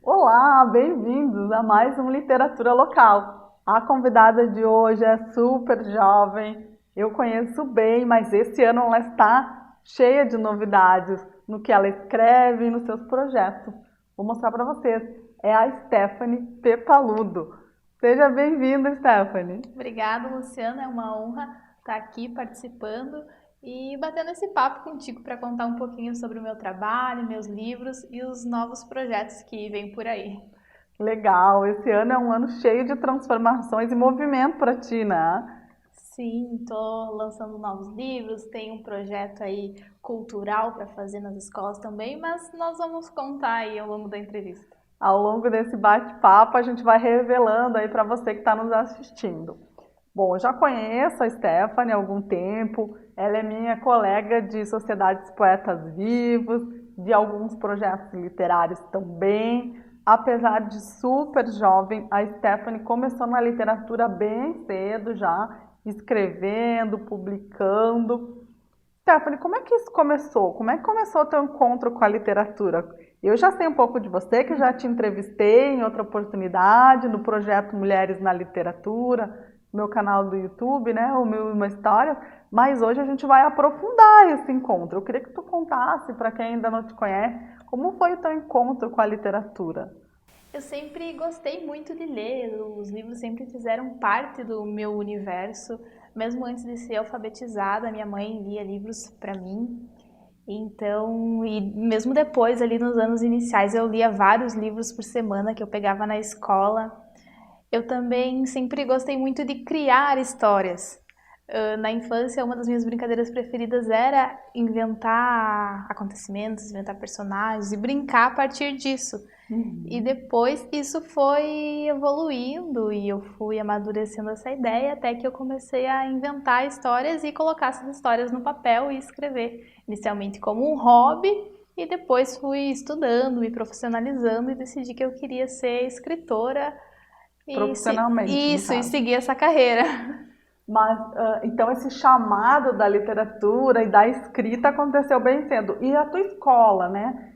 Olá, bem-vindos a mais um Literatura Local. A convidada de hoje é super jovem, eu conheço bem, mas esse ano ela está cheia de novidades no que ela escreve e nos seus projetos. Vou mostrar para vocês, é a Stephanie Pepaludo. Seja bem-vinda, Stephanie. Obrigada, Luciana, é uma honra estar aqui participando e batendo esse papo contigo para contar um pouquinho sobre o meu trabalho, meus livros e os novos projetos que vêm por aí. Legal, esse ano é um ano cheio de transformações e movimento para ti, né? Sim, estou lançando novos livros, tem um projeto aí cultural para fazer nas escolas também, mas nós vamos contar aí ao longo da entrevista. Ao longo desse bate-papo a gente vai revelando aí para você que está nos assistindo. Bom, eu já conheço a Stephanie há algum tempo, ela é minha colega de Sociedades Poetas Vivos, de alguns projetos literários também. Apesar de super jovem, a Stephanie começou na literatura bem cedo já, escrevendo, publicando. Stephanie, como é que isso começou? Como é que começou o teu encontro com a literatura? Eu já sei um pouco de você, que já te entrevistei em outra oportunidade, no projeto Mulheres na Literatura, meu canal do YouTube, né, o Mil e Uma Histórias, mas hoje a gente vai aprofundar esse encontro. Eu queria que tu contasse, para quem ainda não te conhece, como foi o teu encontro com a literatura? Eu sempre gostei muito de ler, os livros sempre fizeram parte do meu universo, mesmo antes de ser alfabetizada, minha mãe lia livros para mim. Então, e mesmo depois, ali nos anos iniciais, eu lia vários livros por semana que eu pegava na escola. Eu também sempre gostei muito de criar histórias. Na infância, uma das minhas brincadeiras preferidas era inventar acontecimentos, inventar personagens e brincar a partir disso. E depois isso foi evoluindo e eu fui amadurecendo essa ideia até que eu comecei a inventar histórias e colocar essas histórias no papel e escrever. Inicialmente como um hobby e depois fui estudando, me profissionalizando e decidi que eu queria ser escritora Profissionalmente, e seguir essa carreira. Mas, então, esse chamado da literatura e da escrita aconteceu bem cedo. E a tua escola, né?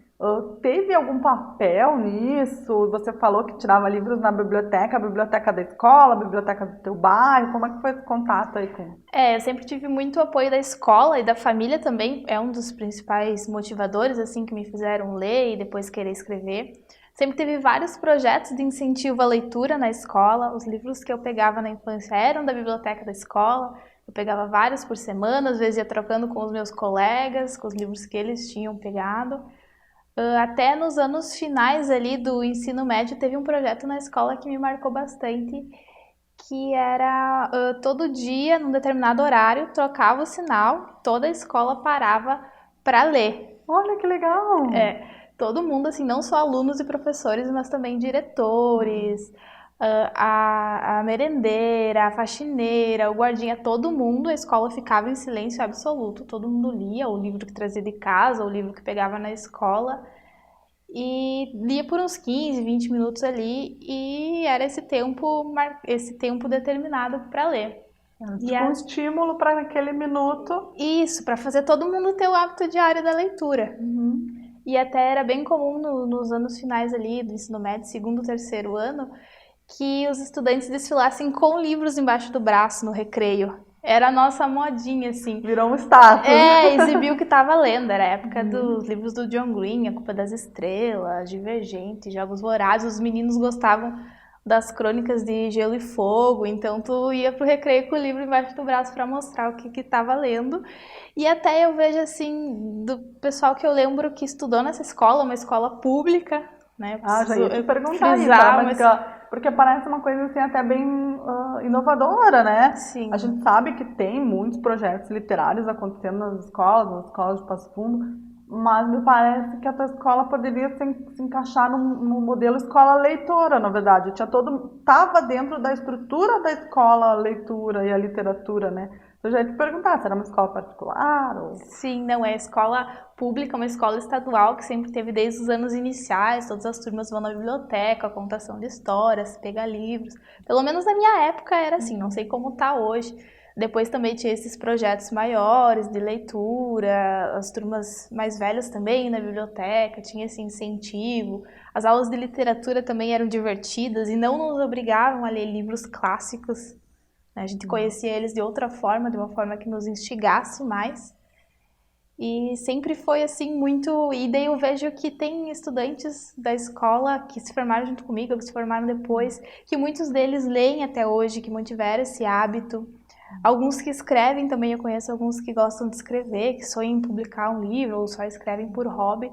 Teve algum papel nisso? Você falou que tirava livros na biblioteca, a biblioteca da escola, a biblioteca do teu bairro. Como é que foi esse contato aí com... Eu sempre tive muito apoio da escola e da família também. É um dos principais motivadores, assim, que me fizeram ler e depois querer escrever. Sempre teve vários projetos de incentivo à leitura na escola. Os livros que eu pegava na infância eram da biblioteca da escola. Eu pegava vários por semana, às vezes ia trocando com os meus colegas, com os livros que eles tinham pegado. Até nos anos finais ali do ensino médio, teve um projeto na escola que me marcou bastante, que era todo dia, num determinado horário, trocava o sinal, toda a escola parava para ler. Olha que legal! Todo mundo, assim, não só alunos e professores, mas também diretores, a merendeira, a faxineira, o guardinha, todo mundo, a escola ficava em silêncio absoluto, todo mundo lia o livro que trazia de casa, o livro que pegava na escola, e lia por uns 15, 20 minutos ali, e era esse tempo determinado para ler. Tipo um estímulo para aquele minuto. Isso, para fazer todo mundo ter o hábito diário da leitura. E até era bem comum nos anos finais ali do ensino médio, segundo, terceiro ano, que os estudantes desfilassem com livros embaixo do braço no recreio. Era a nossa modinha, assim. Virou um status. Exibiu o que estava lendo. Era a época dos livros do John Green, A Culpa das Estrelas, Divergente, Jogos Vorazes. Os meninos gostavam das crônicas de Gelo e Fogo, então tu ia pro recreio com o livro embaixo do braço para mostrar o que estava lendo. E até eu vejo, assim, do pessoal que eu lembro que estudou nessa escola, uma escola pública, né? Já ia te perguntar isso, porque parece uma coisa assim até bem inovadora, né? Sim. A gente sabe que tem muitos projetos literários acontecendo nas escolas de Passo Fundo, mas me parece que a tua escola poderia se encaixar no modelo escola leitora, na verdade. Estava dentro da estrutura da escola a leitura e a literatura, né? Eu já ia te perguntar, se era uma escola particular? Ou... Sim, não, é escola pública, uma escola estadual que sempre teve desde os anos iniciais, todas as turmas vão na biblioteca, contação de histórias, pegar livros. Pelo menos na minha época era assim, não sei como tá hoje. Depois também tinha esses projetos maiores de leitura, as turmas mais velhas também na biblioteca, tinha esse incentivo. As aulas de literatura também eram divertidas e não nos obrigavam a ler livros clássicos, né? A gente conhecia eles de outra forma, de uma forma que nos instigasse mais. E sempre foi assim muito. E daí eu vejo que tem estudantes da escola que se formaram junto comigo, que se formaram depois, que muitos deles leem até hoje, que mantiveram esse hábito. Alguns que escrevem também, eu conheço alguns que gostam de escrever, que sonham em publicar um livro ou só escrevem por hobby.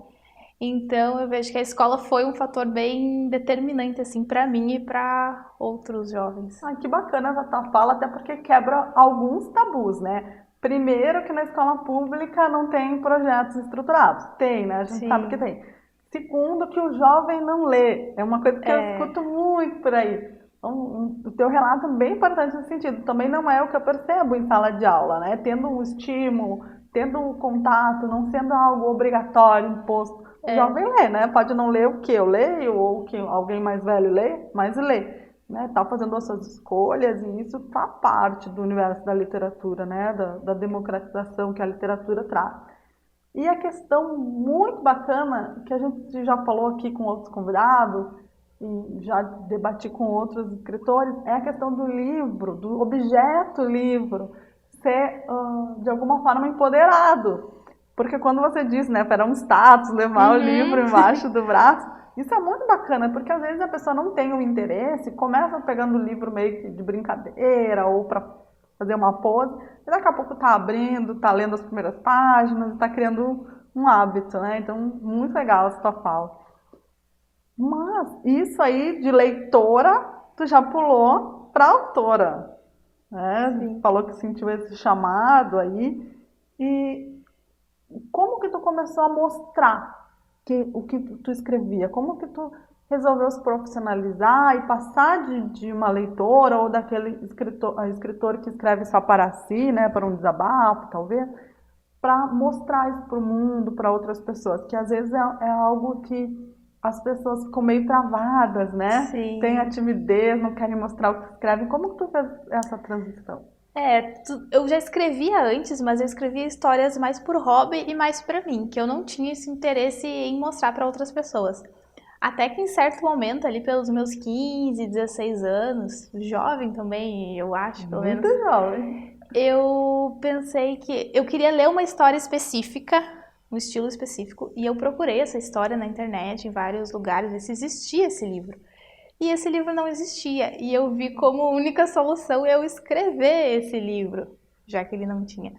Então eu vejo que a escola foi um fator bem determinante assim para mim e para outros jovens. Ah, que bacana essa tua fala, até porque quebra alguns tabus, né? Primeiro que na escola pública não tem projetos estruturados. Tem, né? A gente sabe que tem. Segundo que o jovem não lê. É uma coisa que eu escuto muito por aí. O teu relato é bem importante nesse sentido. Também não é o que eu percebo em sala de aula, né? Tendo um estímulo, tendo um contato, não sendo algo obrigatório, imposto. O jovem lê, né? Pode não ler o que eu leio ou o que alguém mais velho lê, mas lê. Né, tá fazendo as suas escolhas e isso tá parte do universo da literatura, né, da democratização que a literatura traz. E a questão muito bacana, que a gente já falou aqui com outros convidados, e já debati com outros escritores, é a questão do livro, do objeto livro, ser, de alguma forma, empoderado. Porque quando você diz, né, para um status, levar o livro embaixo do braço, isso é muito bacana, porque às vezes a pessoa não tem um interesse, começa pegando o livro meio que de brincadeira ou para fazer uma pose, e daqui a pouco está abrindo, está lendo as primeiras páginas, está criando um hábito, né? Então, muito legal essa tua fala. Mas isso aí de leitora, tu já pulou para autora, né? Falou que sentiu esse chamado aí. E como que tu começou a mostrar o que tu escrevia? Como que tu resolveu se profissionalizar e passar de uma leitora ou daquele escritor que escreve só para si, né, para um desabafo, talvez, para mostrar isso para o mundo, para outras pessoas, que às vezes é algo que as pessoas ficam meio travadas, né? Sim. Tem a timidez, não querem mostrar o que escrevem. Como que tu fez essa transição? Eu já escrevia antes, mas eu escrevia histórias mais por hobby e mais pra mim, que eu não tinha esse interesse em mostrar para outras pessoas. Até que em certo momento, ali pelos meus 15, 16 anos, jovem também, eu acho, pelo menos. Muito jovem. Eu pensei que eu queria ler uma história específica, um estilo específico, e eu procurei essa história na internet, em vários lugares, ver se existia esse livro. E esse livro não existia, e eu vi como única solução eu escrever esse livro, já que ele não tinha.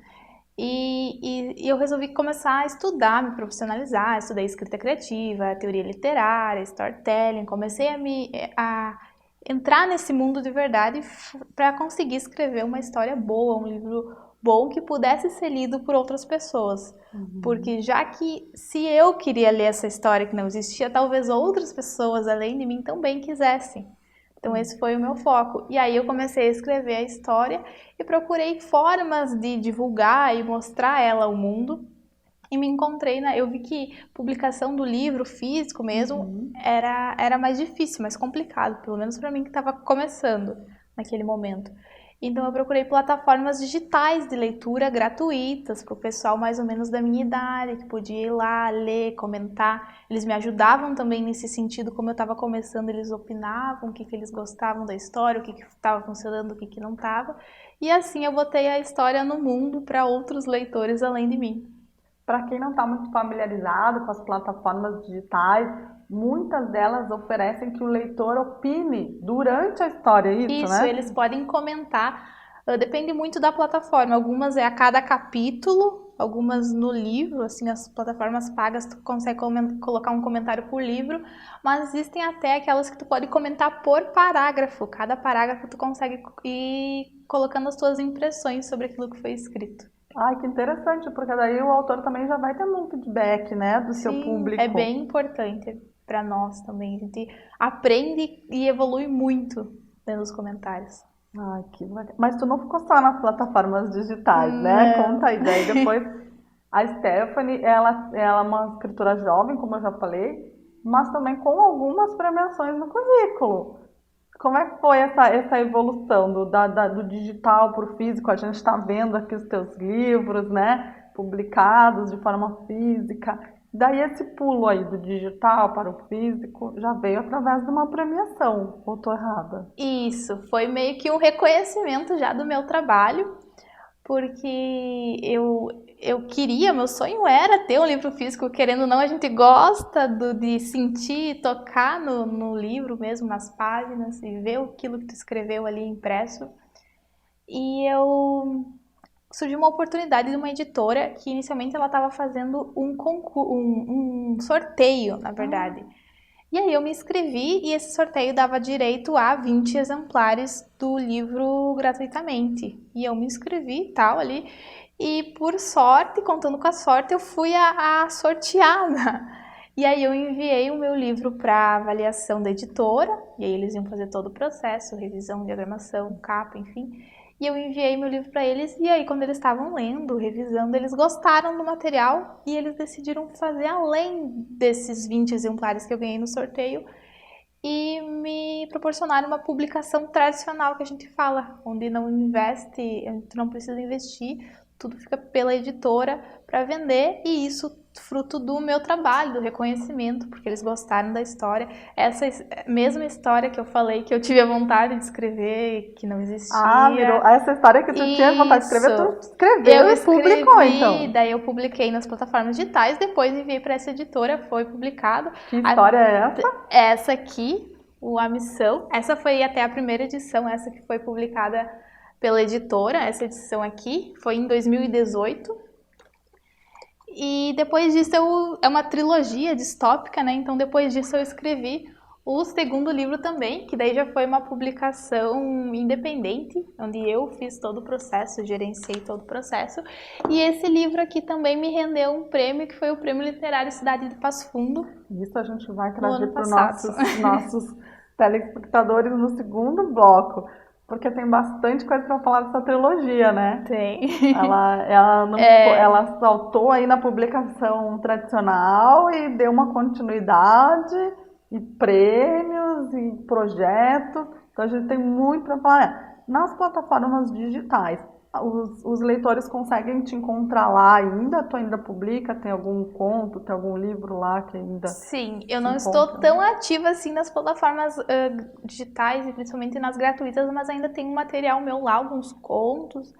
E eu resolvi começar a estudar, me profissionalizar, estudei escrita criativa, teoria literária, storytelling, comecei a entrar nesse mundo de verdade para conseguir escrever uma história boa, um livro bom que pudesse ser lido por outras pessoas. Porque já que se eu queria ler essa história que não existia, talvez outras pessoas além de mim também quisessem. Então esse foi o meu foco. E aí eu comecei a escrever a história e procurei formas de divulgar e mostrar ela ao mundo. E me encontrei, eu vi que publicação do livro físico mesmo era mais difícil, mais complicado, pelo menos para mim que estava começando naquele momento. Então eu procurei plataformas digitais de leitura gratuitas para o pessoal mais ou menos da minha idade, que podia ir lá, ler, comentar. Eles me ajudavam também nesse sentido, como eu estava começando, eles opinavam o que eles gostavam da história, o que estava funcionando, o que não estava. E assim eu botei a história no mundo para outros leitores além de mim. Para quem não está muito familiarizado com as plataformas digitais, muitas delas oferecem que o leitor opine durante a história, isso, né? Eles podem comentar, depende muito da plataforma. Algumas é a cada capítulo, algumas no livro, assim, as plataformas pagas tu consegue colocar um comentário por livro, mas existem até aquelas que tu pode comentar por parágrafo. Cada parágrafo tu consegue ir colocando as tuas impressões sobre aquilo que foi escrito. Ai, que interessante, porque daí o autor também já vai tendo um feedback, né, do seu público. É bem importante para nós também. A gente aprende e evolui muito nos comentários. Ai, que bacana. Mas tu não ficou só nas plataformas digitais, né? Conta aí. Daí depois a Stephanie, ela é uma escritora jovem, como eu já falei, mas também com algumas premiações no currículo. Como é que foi essa evolução do digital para o físico? A gente está vendo aqui os teus livros, né, publicados de forma física. Daí esse pulo aí do digital para o físico já veio através de uma premiação, ou estou errada? Isso, foi meio que um reconhecimento já do meu trabalho, porque eu queria, meu sonho era ter um livro físico, querendo ou não, a gente gosta de sentir, tocar no livro mesmo, nas páginas, e ver aquilo que tu escreveu ali impresso. E surgiu uma oportunidade de uma editora que inicialmente ela estava fazendo um sorteio, na verdade. E aí eu me inscrevi e esse sorteio dava direito a 20 exemplares do livro gratuitamente. E eu me inscrevi e tal ali. E por sorte, contando com a sorte, eu fui a sorteada. E aí eu enviei o meu livro para avaliação da editora. E aí eles iam fazer todo o processo, revisão, diagramação, capa, enfim. E eu enviei meu livro para eles, e aí quando eles estavam lendo, revisando, eles gostaram do material e eles decidiram fazer além desses 20 exemplares que eu ganhei no sorteio e me proporcionaram uma publicação tradicional que a gente fala, onde não investe, não precisa investir, tudo fica pela editora para vender e isso fruto do meu trabalho, do reconhecimento, porque eles gostaram da história. Essa mesma história que eu falei que eu tive a vontade de escrever, que não existia. Ah, virou essa história que tu tinha vontade de escrever, tu escreveu e publicou, então. Daí eu publiquei nas plataformas digitais, depois enviei para essa editora, foi publicado. Que história é essa? Essa aqui, A Missão. Essa foi até a primeira edição, essa que foi publicada pela editora, essa edição aqui, foi em 2018. E depois disso é uma trilogia distópica, né? Então depois disso eu escrevi o segundo livro também, que daí já foi uma publicação independente, onde eu fiz todo o processo, gerenciei todo o processo. E esse livro aqui também me rendeu um prêmio, que foi o Prêmio Literário Cidade de Passo Fundo. Isso a gente vai trazer para os nossos telespectadores no segundo bloco. Porque tem bastante coisa para falar dessa trilogia, né? Tem. Ela saltou aí na publicação tradicional e deu uma continuidade, e prêmios, e projetos. Então a gente tem muito para falar. Nas plataformas digitais, os leitores conseguem te encontrar lá ainda? Tu ainda publica? Tem algum conto, tem algum livro lá que ainda... Sim, eu não estou tão ativa assim nas plataformas digitais e principalmente nas gratuitas, mas ainda tem um material meu lá, alguns contos,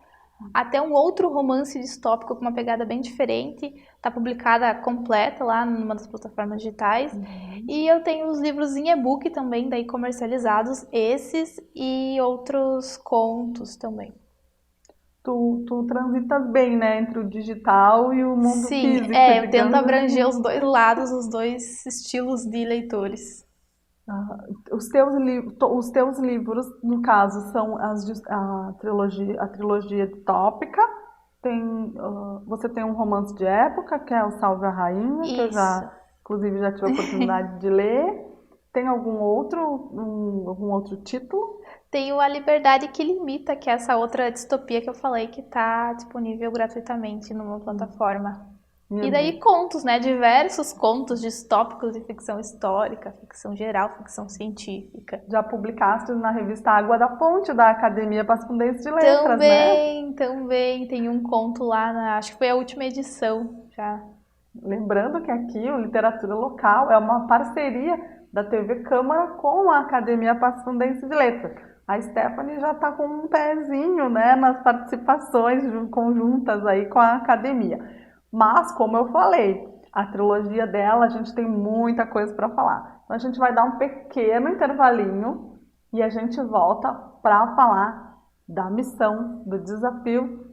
até um outro romance distópico com uma pegada bem diferente, está publicada completa lá numa das plataformas digitais. E eu tenho os livros em e-book também, daí comercializados, esses e outros contos também. Tu transitas bem, né, entre o digital e o mundo físico. Sim, eu tento abranger os dois lados, os dois estilos de leitores. Os teus livros, no caso, são a trilogia distópica. Você tem um romance de época, que é o Salve a Rainha, Isso. que eu inclusive, já tive a oportunidade de ler. Tem algum outro título? Tem o A Liberdade que Limita, que é essa outra distopia que eu falei que está disponível gratuitamente numa plataforma. E daí contos, né? Diversos contos distópicos de ficção histórica, ficção geral, ficção científica. Já publicaste na revista Água da Fonte, da Academia Passo Fundo de Letras, né? Também. Tem um conto lá, acho que foi a última edição já. Lembrando que aqui o Literatura Local é uma parceria da TV Câmara com a Academia Passo Fundo de Letras. A Stephanie já está com um pezinho, né, nas participações conjuntas aí com a academia. Mas, como eu falei, a trilogia dela, a gente tem muita coisa para falar. Então, a gente vai dar um pequeno intervalinho e a gente volta para falar da missão, do desafio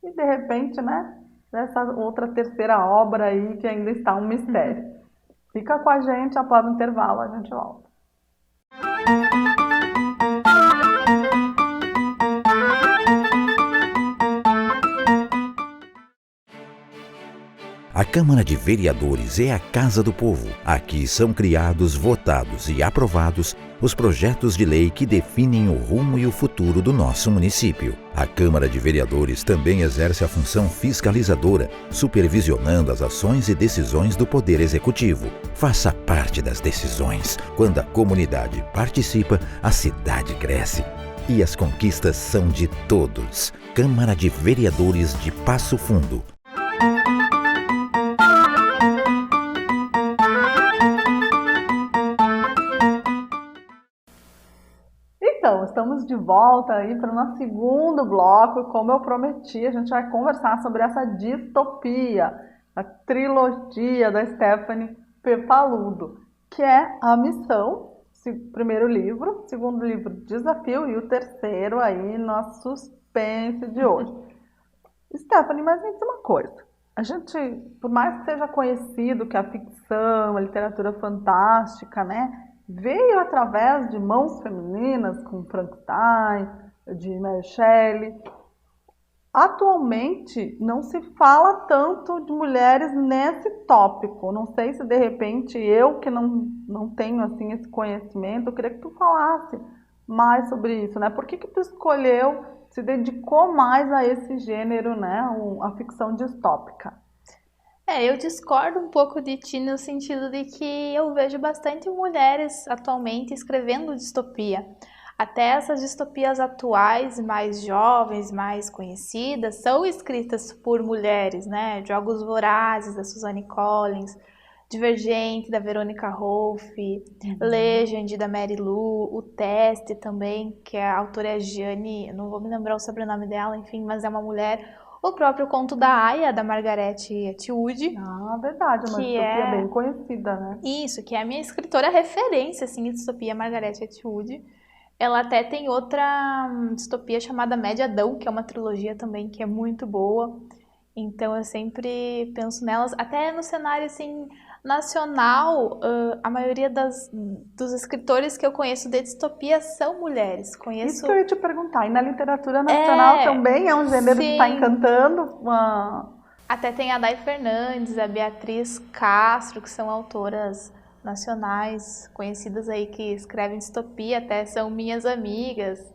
e, de repente, né, dessa outra terceira obra aí que ainda está um mistério. Fica com a gente, após o intervalo a gente volta. A Câmara de Vereadores é a Casa do Povo. Aqui são criados, votados e aprovados os projetos de lei que definem o rumo e o futuro do nosso município. A Câmara de Vereadores também exerce a função fiscalizadora, supervisionando as ações e decisões do Poder Executivo. Faça parte das decisões. Quando a comunidade participa, a cidade cresce. E as conquistas são de todos. Câmara de Vereadores de Passo Fundo. Então, estamos de volta aí para o nosso segundo bloco e como eu prometi, a gente vai conversar sobre essa distopia, a trilogia da Stephanie Paludo, que é A Missão, primeiro livro, segundo livro Desafio e o terceiro aí nosso suspense de hoje. Stephanie, mas me diz uma coisa, a gente, por mais que seja conhecido que a ficção, a literatura fantástica, né, veio através de mãos femininas, como Frankenstein, de Mary Shelley. Atualmente, não se fala tanto de mulheres nesse tópico. Não sei se, de repente, eu que não tenho assim, esse conhecimento, eu queria que tu falasse mais sobre isso, né? Por que tu escolheu, se dedicou mais a esse gênero, né? A ficção distópica? Eu discordo um pouco de ti no sentido de que eu vejo bastante mulheres atualmente escrevendo distopia. Até essas distopias atuais, mais jovens, mais conhecidas, são escritas por mulheres, né? Jogos Vorazes, da Suzanne Collins, Divergente, da Veronica Roth, Legend, da Mary Lou, O Teste também, que a autora é a Gianni, não vou me lembrar o sobrenome dela, enfim, mas é uma mulher. O próprio Conto da Aia, da Margaret Atwood. Ah, verdade, uma distopia bem conhecida, né? Isso, que é a minha escritora referência, assim, em distopia, Margaret Atwood. Ela até tem outra distopia chamada Média-Adão, que é uma trilogia também que é muito boa. Então eu sempre penso nelas, até no cenário assim nacional, a maioria dos escritores que eu conheço de distopia são mulheres. Isso que eu ia te perguntar, e na literatura nacional também é um gênero que está encantando? Até tem a Day Fernandes, a Beatriz Castro, que são autoras nacionais conhecidas aí que escrevem distopia, até são minhas amigas.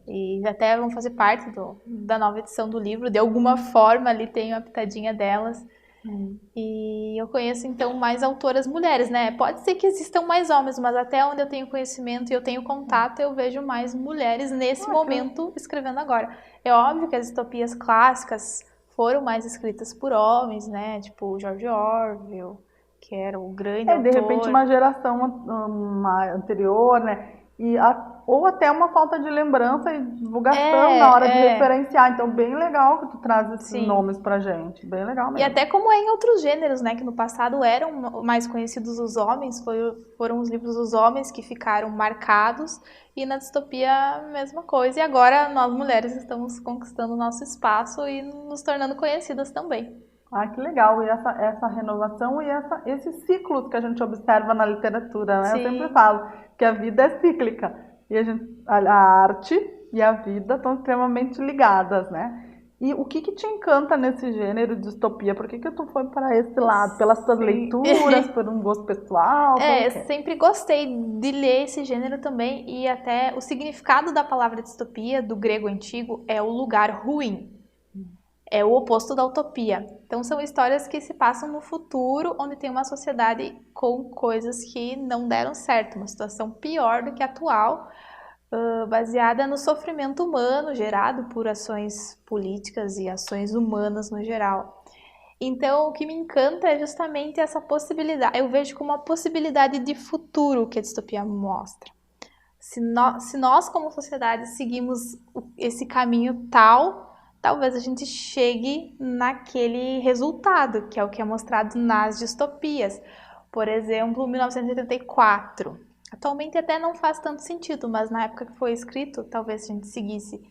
E até vão fazer parte da nova edição do livro, de alguma forma ali tem uma pitadinha delas. E eu conheço então mais autoras mulheres, né? Pode ser que existam mais homens, mas até onde eu tenho conhecimento e eu tenho contato, eu vejo mais mulheres nesse momento escrevendo agora. É óbvio que as distopias clássicas foram mais escritas por homens, né? Tipo George Orwell, que era o grande autor. De repente uma geração anterior, né? Ou até uma falta de lembrança e divulgação na hora de referenciar. Então, bem legal que tu traz esses nomes pra gente. Bem legal mesmo. E até como é em outros gêneros, né? Que no passado eram mais conhecidos os homens, foram os livros dos homens que ficaram marcados. E na distopia, a mesma coisa. E agora, nós mulheres estamos conquistando o nosso espaço e nos tornando conhecidas também. Ah, que legal. E essa renovação e esses ciclos que a gente observa na literatura, né? Eu sempre falo que a vida é cíclica. E a arte e a vida estão extremamente ligadas, né? E o que te encanta nesse gênero de distopia? Por que tu foi para esse lado? Pelas tuas leituras, por um gosto pessoal? Eu sempre gostei de ler esse gênero também. E até o significado da palavra distopia, do grego antigo, é o lugar ruim. É o oposto da utopia. Então são histórias que se passam no futuro, onde tem uma sociedade com coisas que não deram certo, uma situação pior do que a atual, baseada no sofrimento humano gerado por ações políticas e ações humanas no geral. Então o que me encanta é justamente essa possibilidade, eu vejo como uma possibilidade de futuro que a distopia mostra. Se nós como sociedade seguimos esse caminho talvez a gente chegue naquele resultado, que é o que é mostrado nas distopias. Por exemplo, 1984. Atualmente até não faz tanto sentido, mas na época que foi escrito, talvez a gente seguisse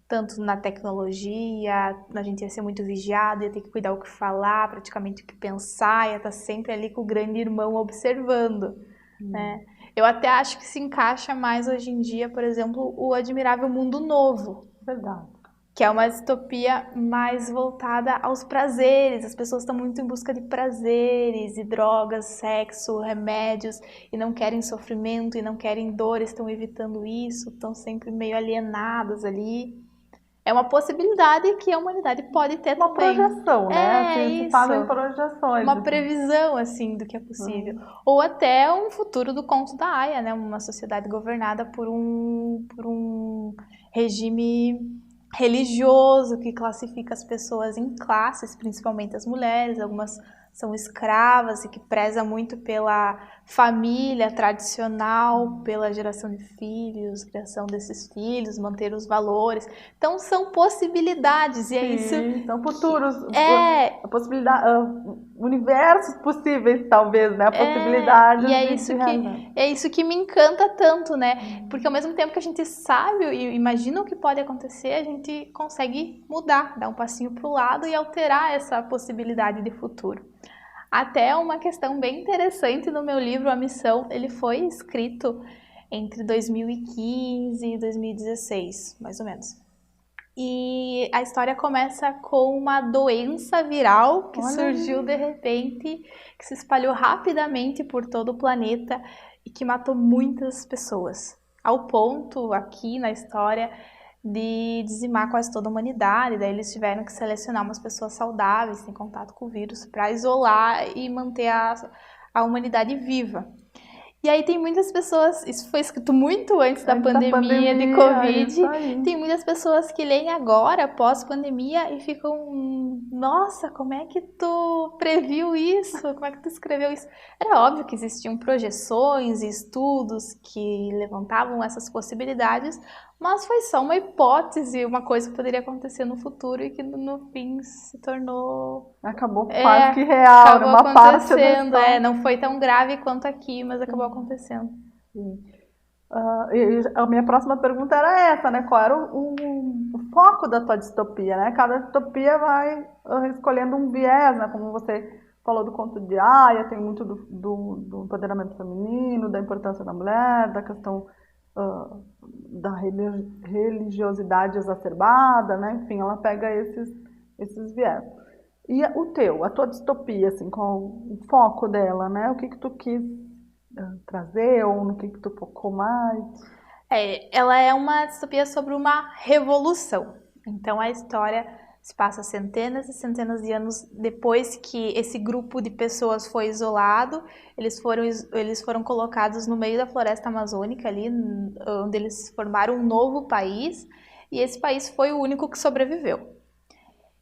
tanto na tecnologia, a gente ia ser muito vigiado, ia ter que cuidar o que falar, praticamente o que pensar, ia estar sempre ali com o grande irmão observando, né? Eu até acho que se encaixa mais hoje em dia, por exemplo, o Admirável Mundo Novo. Verdade. que é uma distopia mais voltada aos prazeres. As pessoas estão muito em busca de prazeres, e drogas, sexo, remédios, e não querem sofrimento, e não querem dor, estão evitando isso, estão sempre meio alienadas ali. É uma possibilidade que a humanidade pode ter Uma também. projeção, né? Se fala em Isso. projeções. Uma previsão, assim, do que é possível. Ou até um futuro do Conto da Aia, né? Uma sociedade governada por um regime religioso que classifica as pessoas em classes, principalmente as mulheres. Algumas são escravas e que preza muito pela família tradicional, pela geração de filhos, criação desses filhos, manter os valores. Então são possibilidades e é isso. São futuros, É, a possibilidade, universos possíveis talvez, né? A possibilidade e de é isso que me encanta tanto, né? Porque ao mesmo tempo que a gente sabe e imagina o que pode acontecer, a gente consegue mudar, dar um passinho para o lado e alterar essa possibilidade de futuro. Até uma questão bem interessante no meu livro, A Missão, ele foi escrito entre 2015 e 2016, mais ou menos. E a história começa com uma doença viral que surgiu de repente, que se espalhou rapidamente por todo o planeta e que matou muitas pessoas. Ao ponto, aqui na história, de dizimar quase toda a humanidade. Daí eles tiveram que selecionar umas pessoas saudáveis, sem contato com o vírus, para isolar e manter a humanidade viva. E aí tem muitas pessoas, isso foi escrito muito antes da pandemia de Covid, tem muitas pessoas que leem agora, pós-pandemia, e ficam, nossa, como é que tu previu isso? Como é que tu escreveu isso? Era óbvio que existiam projeções e estudos que levantavam essas possibilidades, mas foi só uma hipótese, uma coisa que poderia acontecer no futuro e que no fim se tornou... Acabou quase que real, uma parte da história. Não foi tão grave quanto aqui, mas acabou acontecendo. Sim. E a minha próxima pergunta era essa, né? Qual era o foco da tua distopia, né? Cada distopia vai escolhendo um viés, né? Como você falou do Conto de Aia, tem muito do empoderamento feminino, da importância da mulher, da questão da religiosidade exacerbada, né? Enfim, ela pega esses viés. E a tua distopia, assim, qual o foco dela, né? O que tu quis trazer, ou no que tu focou mais? Ela é uma distopia sobre uma revolução. Então a história se passa centenas e centenas de anos depois que esse grupo de pessoas foi isolado. Eles foram colocados no meio da floresta amazônica ali, onde eles formaram um novo país, e esse país foi o único que sobreviveu.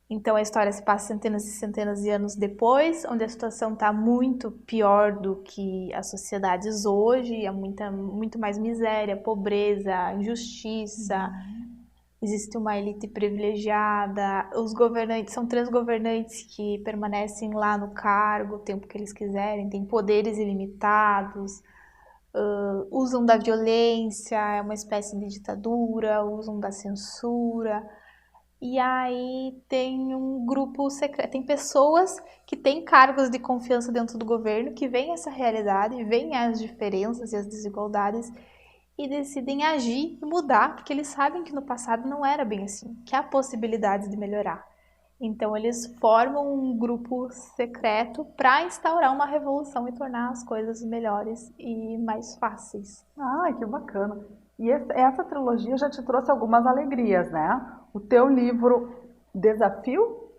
Então a história se passa centenas e centenas de anos depois, onde a situação está muito pior do que as sociedades hoje, há muito mais miséria, pobreza, injustiça, existe uma elite privilegiada, os governantes, são 3 governantes que permanecem lá no cargo o tempo que eles quiserem, têm poderes ilimitados, usam da violência, é uma espécie de ditadura, usam da censura. E aí tem um grupo secreto, tem pessoas que têm cargos de confiança dentro do governo, que veem essa realidade, veem as diferenças e as desigualdades e decidem agir e mudar, porque eles sabem que no passado não era bem assim, que há possibilidades de melhorar. Então eles formam um grupo secreto para instaurar uma revolução e tornar as coisas melhores e mais fáceis. Ai, que bacana! E essa trilogia já te trouxe algumas alegrias, né? O teu livro Desafio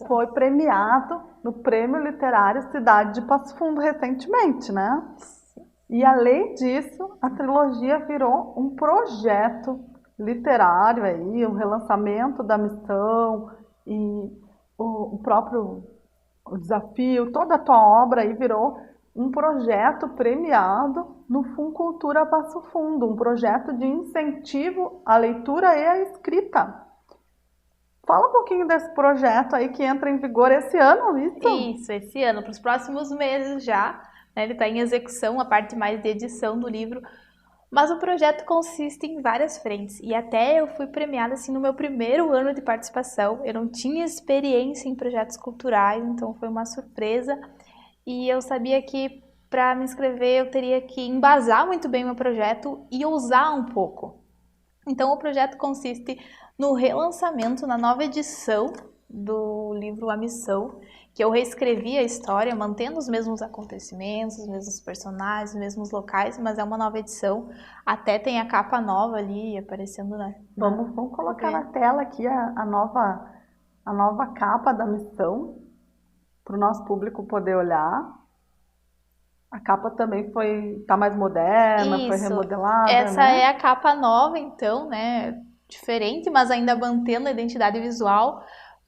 foi premiado no Prêmio Literário Cidade de Passo Fundo recentemente, né? Sim. E além disso, a trilogia virou um projeto literário aí, o relançamento da Missão e o próprio Desafio, toda a tua obra aí virou um projeto premiado no Funcultura Passo Fundo, um projeto de incentivo à leitura e à escrita. Fala um pouquinho desse projeto aí que entra em vigor esse ano, isso? Isso, esse ano, para os próximos meses já, né? Ele está em execução, a parte mais de edição do livro, mas o projeto consiste em várias frentes e até eu fui premiada assim no meu primeiro ano de participação. Eu não tinha experiência em projetos culturais, então foi uma surpresa. E eu sabia que para me inscrever eu teria que embasar muito bem o meu projeto e ousar um pouco. Então o projeto consiste no relançamento, na nova edição do livro A Missão, que eu reescrevi a história, mantendo os mesmos acontecimentos, os mesmos personagens, os mesmos locais, mas é uma nova edição. Até tem a capa nova ali aparecendo Vamos colocar na tela aqui a nova capa da Missão, para o nosso público poder olhar. A capa também tá mais moderna, foi remodelada, Essa né? é a capa nova, então, né? Diferente, mas ainda mantendo a identidade visual,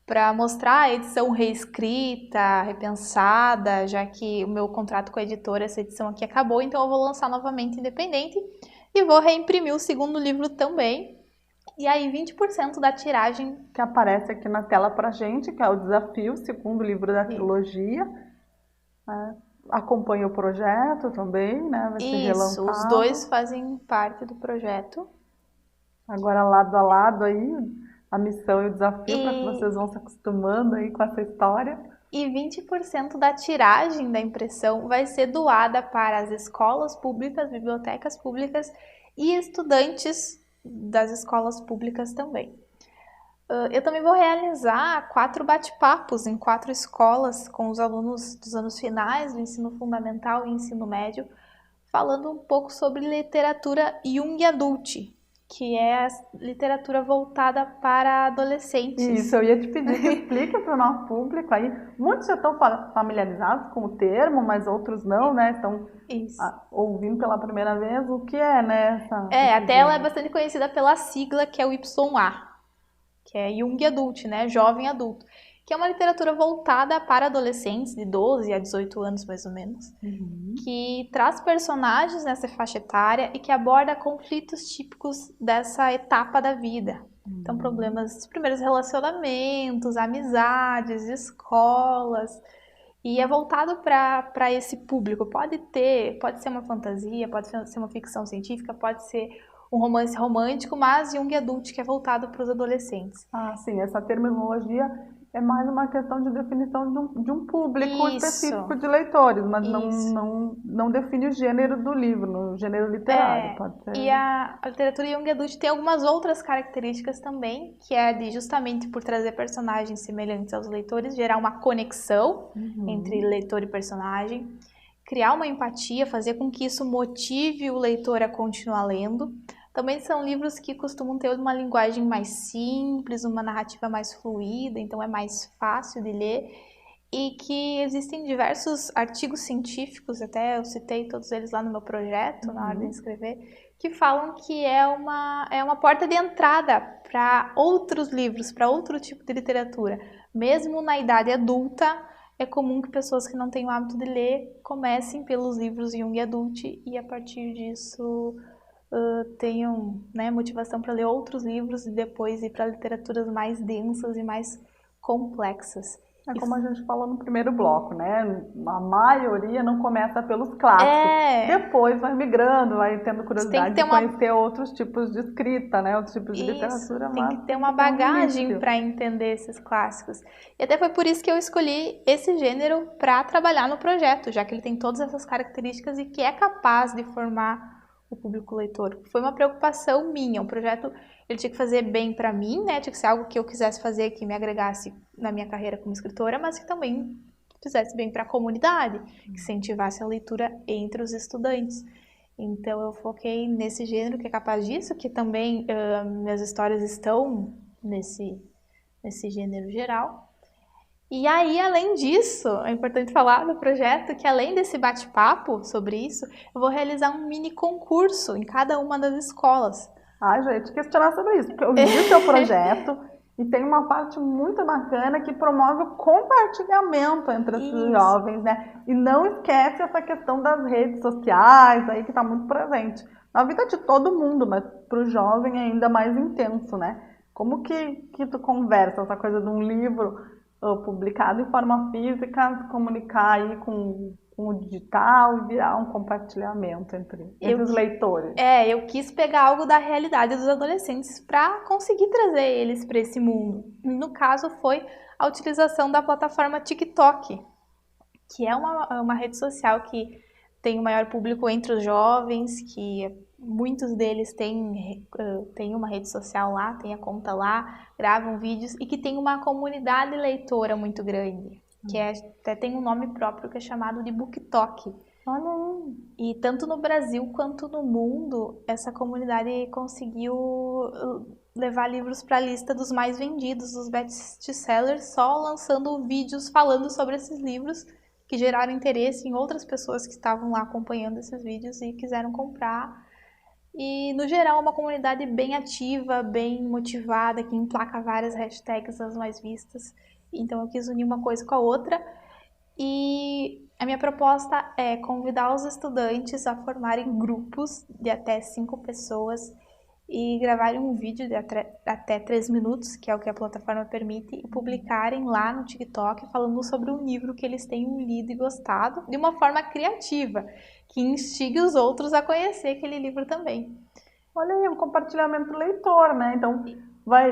para mostrar a edição reescrita, repensada, já que o meu contrato com a editora, essa edição aqui acabou, então eu vou lançar novamente independente e vou reimprimir o segundo livro também. E aí 20% da tiragem que aparece aqui na tela pra gente, que é o Desafio, o segundo livro da trilogia. Acompanha o projeto também, né? Vai ser relançado. Os dois fazem parte do projeto. Agora lado a lado aí, a missão e o desafio, para que vocês vão se acostumando aí com essa história. E 20% da tiragem da impressão vai ser doada para as escolas públicas, bibliotecas públicas e estudantes das escolas públicas também. Eu também vou realizar 4 bate-papos em 4 escolas com os alunos dos anos finais do ensino fundamental e ensino médio, falando um pouco sobre literatura Young Adult, que é a literatura voltada para adolescentes. Isso, eu ia te pedir que explique para o nosso público aí. Muitos já estão familiarizados com o termo, mas outros não, né? Estão ouvindo pela primeira vez o que é, né? Até ela é bastante conhecida pela sigla, que é o YA, que é Young Adult, né? Jovem adulto. Que é uma literatura voltada para adolescentes de 12 a 18 anos, mais ou menos, que traz personagens nessa faixa etária e que aborda conflitos típicos dessa etapa da vida. Então, problemas dos primeiros relacionamentos, amizades, escolas, e é voltado para esse público. Pode ser uma fantasia, pode ser uma ficção científica, pode ser um romance romântico, mas Young Adult, que é voltado para os adolescentes. Sim, essa terminologia é mais uma questão de definição de um público específico de leitores, mas não define o gênero do livro, o gênero literário. Pode ser. E a literatura Young Adult tem algumas outras características também, que é de justamente por trazer personagens semelhantes aos leitores, gerar uma conexão entre leitor e personagem, criar uma empatia, fazer com que isso motive o leitor a continuar lendo. Também são livros que costumam ter uma linguagem mais simples, uma narrativa mais fluida, então é mais fácil de ler. E que existem diversos artigos científicos, até eu citei todos eles lá no meu projeto, na hora de escrever, que falam que é uma porta de entrada para outros livros, para outro tipo de literatura. Mesmo na idade adulta, é comum que pessoas que não têm o hábito de ler comecem pelos livros Young Adult e a partir disso tenham, né, motivação para ler outros livros e depois ir para literaturas mais densas e mais complexas. É como a gente falou no primeiro bloco, né? A maioria não começa pelos clássicos. Depois vai migrando, vai tendo curiosidade de conhecer outros tipos de escrita, né? Outros tipos de literatura. Tem que ter uma bagagem para entender esses clássicos. E até foi por isso que eu escolhi esse gênero para trabalhar no projeto, já que ele tem todas essas características e que é capaz de formar o público leitor. Foi uma preocupação minha. O projeto ele tinha que fazer bem para mim, né? Tinha que ser algo que eu quisesse fazer que me agregasse na minha carreira como escritora, mas que também fizesse bem para a comunidade, que incentivasse a leitura entre os estudantes. Então eu foquei nesse gênero que é capaz disso, que também minhas histórias estão nesse gênero geral. E aí, além disso, é importante falar do projeto que além desse bate-papo sobre isso, eu vou realizar um mini concurso em cada uma das escolas. Já ia te questionar sobre isso, porque eu vi o seu projeto e tem uma parte muito bacana que promove o compartilhamento entre os jovens, né? E não esquece essa questão das redes sociais aí que está muito presente. Na vida de todo mundo, mas para o jovem é ainda mais intenso, né? Como que tu conversa essa coisa de um livro publicado em forma física, se comunicar aí com o digital e virar um compartilhamento entre os leitores. Eu quis pegar algo da realidade dos adolescentes para conseguir trazer eles para esse mundo. No caso, foi a utilização da plataforma TikTok, que é uma rede social que tem o maior público entre os jovens, que muitos deles têm uma rede social lá, têm a conta lá, gravam vídeos e que tem uma comunidade leitora muito grande, que até tem um nome próprio que é chamado de BookTok. Olha aí. E tanto no Brasil quanto no mundo, essa comunidade conseguiu levar livros para a lista dos mais vendidos, dos best-sellers, só lançando vídeos falando sobre esses livros que geraram interesse em outras pessoas que estavam lá acompanhando esses vídeos e quiseram comprar. E, no geral, é uma comunidade bem ativa, bem motivada, que emplaca várias hashtags as mais vistas. Então, eu quis unir uma coisa com a outra. E a minha proposta é convidar os estudantes a formarem grupos de até 5 pessoas e gravarem um vídeo de até 3 minutos, que é o que a plataforma permite, e publicarem lá no TikTok falando sobre um livro que eles tenham lido e gostado, de uma forma criativa, que instigue os outros a conhecer aquele livro também. Olha aí, um compartilhamento leitor, né? Então, vai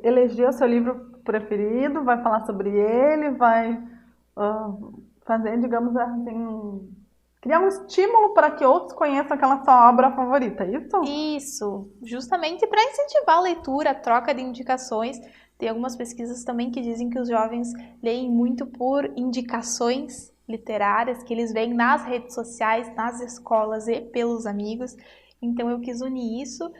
eleger o seu livro preferido, vai falar sobre ele, vai fazer, digamos assim, criar um estímulo para que outros conheçam aquela sua obra favorita, é isso? Isso, justamente para incentivar a leitura, a troca de indicações. Tem algumas pesquisas também que dizem que os jovens leem muito por indicações literárias, que eles veem nas redes sociais, nas escolas e pelos amigos. Então eu quis unir isso.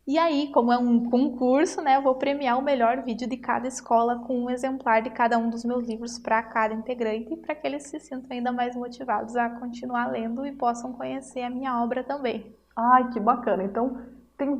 E aí, como é um concurso, né, eu vou premiar o melhor vídeo de cada escola com um exemplar de cada um dos meus livros para cada integrante, para que eles se sintam ainda mais motivados a continuar lendo e possam conhecer a minha obra também. Ai, que bacana. Então, tem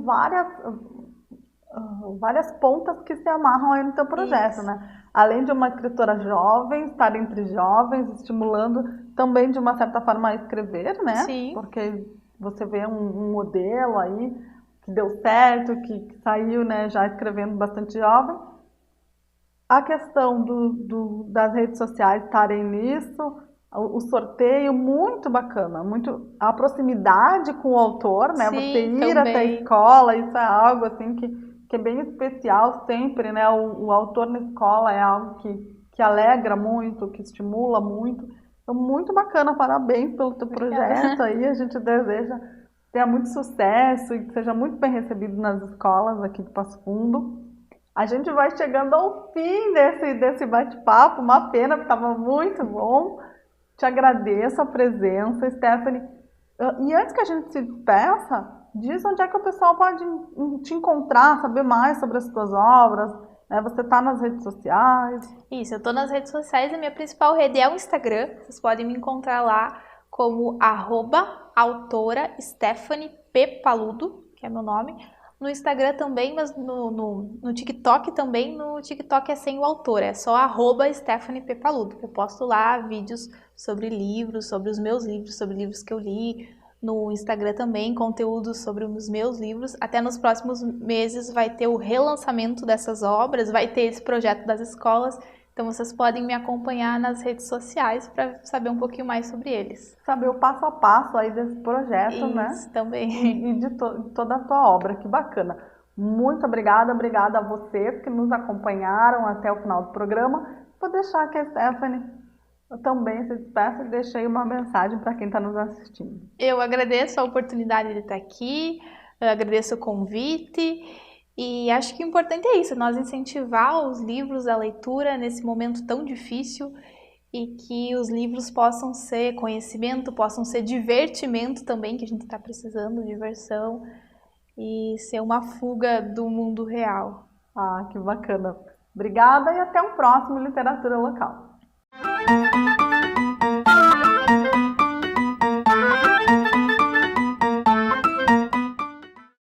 várias pontas que se amarram aí no teu projeto, Isso. né? Além de uma escritora jovem, estar entre jovens, estimulando também, de uma certa forma, a escrever, né? Sim. Porque você vê um modelo aí que deu certo, que saiu, né, já escrevendo bastante jovem. A questão das redes sociais estarem nisso, o sorteio, muito bacana, a proximidade com o autor, né? Sim, Você ir também. até a escola, isso é algo assim que é bem especial sempre, né? O autor na escola é algo que alegra muito, que estimula muito. Então, muito bacana, parabéns pelo teu projeto aí, a gente deseja tenha muito sucesso e que seja muito bem recebido nas escolas aqui de Passo Fundo. A gente vai chegando ao fim desse bate-papo, uma pena, porque estava muito bom. Te agradeço a presença, Stephanie. E antes que a gente se despeça, diz onde é que o pessoal pode te encontrar, saber mais sobre as tuas obras, né? Você está nas redes sociais? Isso, eu estou nas redes sociais, a minha principal rede é o Instagram, vocês podem me encontrar lá como @autora Stephanie P. Paludo, que é meu nome. No Instagram também, mas no TikTok também. No TikTok é sem o autor, é só @Stephanie P. Paludo. Eu posto lá vídeos sobre livros, sobre os meus livros, sobre livros que eu li. No Instagram também, conteúdo sobre os meus livros. Até nos próximos meses vai ter o relançamento dessas obras, vai ter esse projeto das escolas. Então vocês podem me acompanhar nas redes sociais para saber um pouquinho mais sobre eles. Saber o passo a passo aí desse projeto, Isso, né? também. E de toda a tua obra, que bacana. Muito obrigada a vocês que nos acompanharam até o final do programa. Vou deixar que a Stephanie também se despeça e deixei uma mensagem para quem está nos assistindo. Eu agradeço a oportunidade de estar aqui, agradeço o convite. E acho que o importante é isso, nós incentivar os livros, a leitura nesse momento tão difícil e que os livros possam ser conhecimento, possam ser divertimento também, que a gente está precisando, diversão, e ser uma fuga do mundo real. Ah, que bacana. Obrigada e até o próximo Literatura Local.